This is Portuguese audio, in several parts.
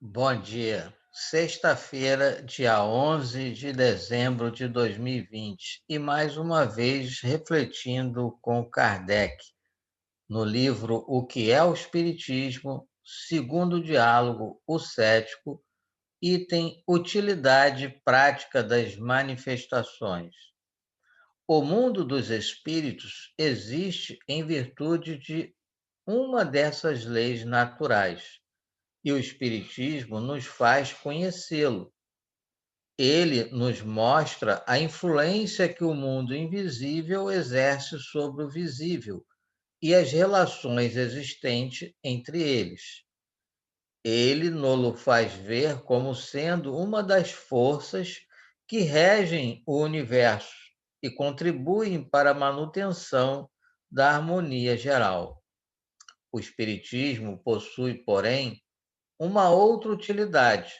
Bom dia. Sexta-feira, dia 11 de dezembro de 2020, e mais uma vez refletindo com Kardec no livro O que é o Espiritismo, segundo diálogo, o cético, item Utilidade prática das manifestações. O mundo dos espíritos existe em virtude de uma dessas leis naturais, e o Espiritismo nos faz conhecê-lo. Ele nos mostra a influência que o mundo invisível exerce sobre o visível e as relações existentes entre eles. Ele nos faz ver como sendo uma das forças que regem o universo e contribuem para a manutenção da harmonia geral. O Espiritismo possui, porém, uma outra utilidade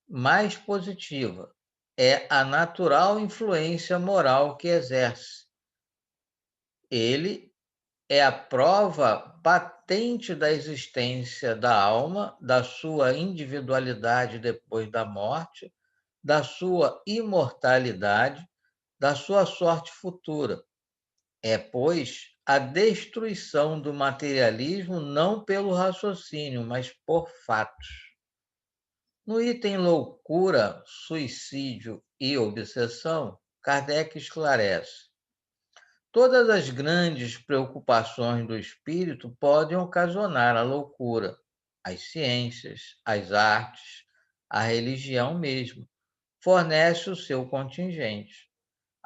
mais positiva: é a natural influência moral que exerce. Ele é a prova patente da existência da alma, da sua individualidade depois da morte, da sua imortalidade, da sua sorte futura. É, pois, a destruição do materialismo não pelo raciocínio, mas por fatos. No item loucura, suicídio e obsessão, Kardec esclarece: todas as grandes preocupações do espírito podem ocasionar a loucura. As ciências, as artes, a religião mesmo, fornece o seu contingente.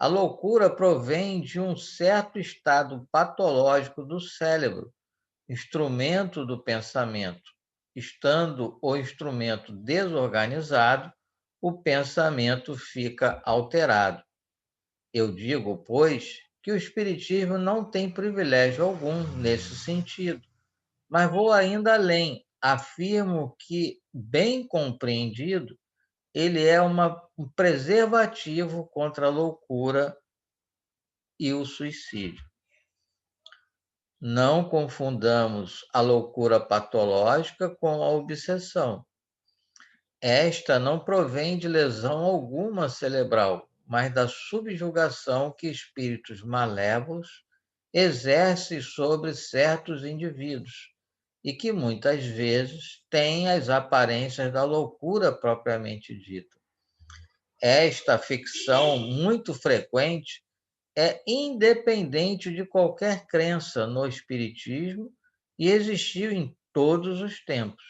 A loucura provém de um certo estado patológico do cérebro, instrumento do pensamento. Estando o instrumento desorganizado, o pensamento fica alterado. Eu digo, pois, que o Espiritismo não tem privilégio algum nesse sentido, mas vou ainda além. Afirmo que, bem compreendido, ele é um preservativo contra a loucura e o suicídio. Não confundamos a loucura patológica com a obsessão. Esta não provém de lesão alguma cerebral, mas da subjugação que espíritos malévolos exercem sobre certos indivíduos e que muitas vezes têm as aparências da loucura propriamente dita. Esta ficção muito frequente é independente de qualquer crença no espiritismo e existiu em todos os tempos.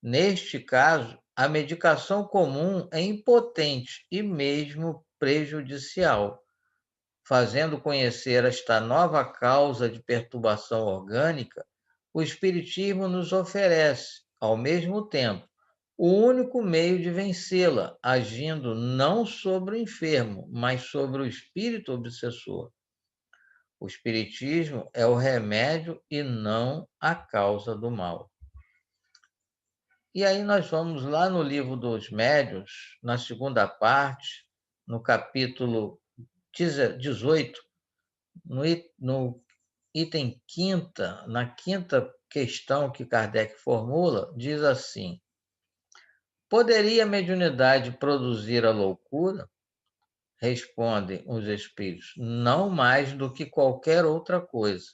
Neste caso, a medicação comum é impotente e mesmo prejudicial. Fazendo conhecer esta nova causa de perturbação orgânica, o Espiritismo nos oferece, ao mesmo tempo, o único meio de vencê-la, agindo não sobre o enfermo, mas sobre o espírito obsessor. O Espiritismo é o remédio e não a causa do mal. E aí nós vamos lá no livro dos Médiuns, na segunda parte, no capítulo 18, no item quinta, na quinta questão que Kardec formula, diz assim: poderia a mediunidade produzir a loucura? Respondem os espíritos: não mais do que qualquer outra coisa,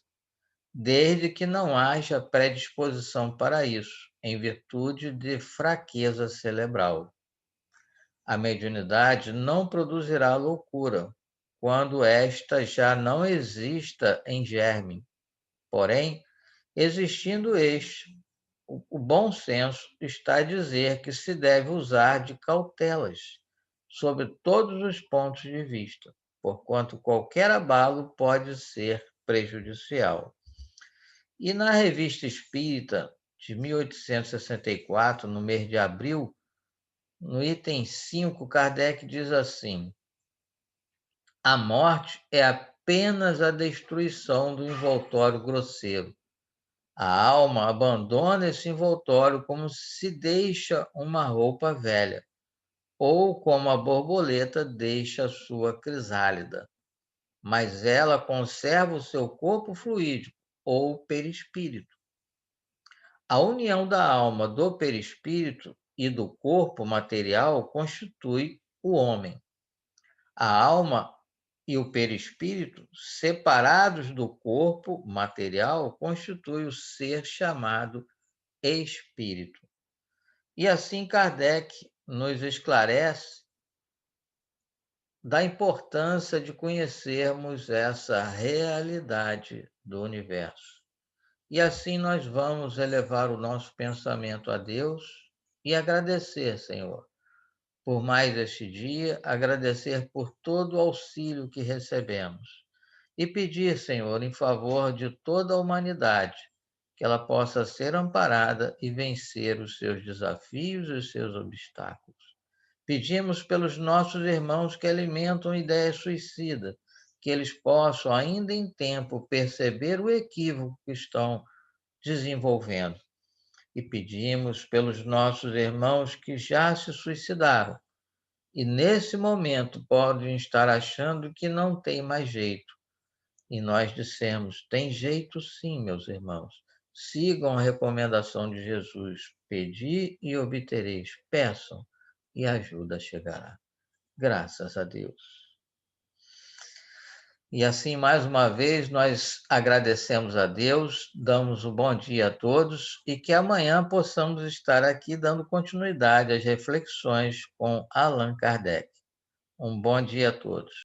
desde que não haja predisposição para isso, em virtude de fraqueza cerebral. A mediunidade não produzirá loucura, quando esta já não exista em germe. Porém, existindo este, o bom senso está a dizer que se deve usar de cautelas, sob todos os pontos de vista, porquanto qualquer abalo pode ser prejudicial. E na Revista Espírita, de 1864, no mês de abril, no item 5, Kardec diz assim: a morte é apenas a destruição do envoltório grosseiro. A alma abandona esse envoltório como se deixa uma roupa velha, ou como a borboleta deixa a sua crisálida. Mas ela conserva o seu corpo fluídico, ou perispírito. A união da alma do perispírito e do corpo material constitui o homem. A alma e o perispírito, separados do corpo material, constitui o ser chamado espírito. E assim Kardec nos esclarece da importância de conhecermos essa realidade do universo. E assim nós vamos elevar o nosso pensamento a Deus e agradecer, Senhor, por mais este dia, agradecer por todo o auxílio que recebemos e pedir, Senhor, em favor de toda a humanidade, que ela possa ser amparada e vencer os seus desafios e os seus obstáculos. Pedimos pelos nossos irmãos que alimentam ideias suicidas, que eles possam, ainda em tempo, perceber o equívoco que estão desenvolvendo. E pedimos pelos nossos irmãos que já se suicidaram e, nesse momento, podem estar achando que não tem mais jeito. E nós dissemos: tem jeito sim, meus irmãos. Sigam a recomendação de Jesus: pedi e obtereis, peçam e a ajuda chegará. Graças a Deus. E assim, mais uma vez, nós agradecemos a Deus, damos um bom dia a todos e que amanhã possamos estar aqui dando continuidade às reflexões com Allan Kardec. Um bom dia a todos.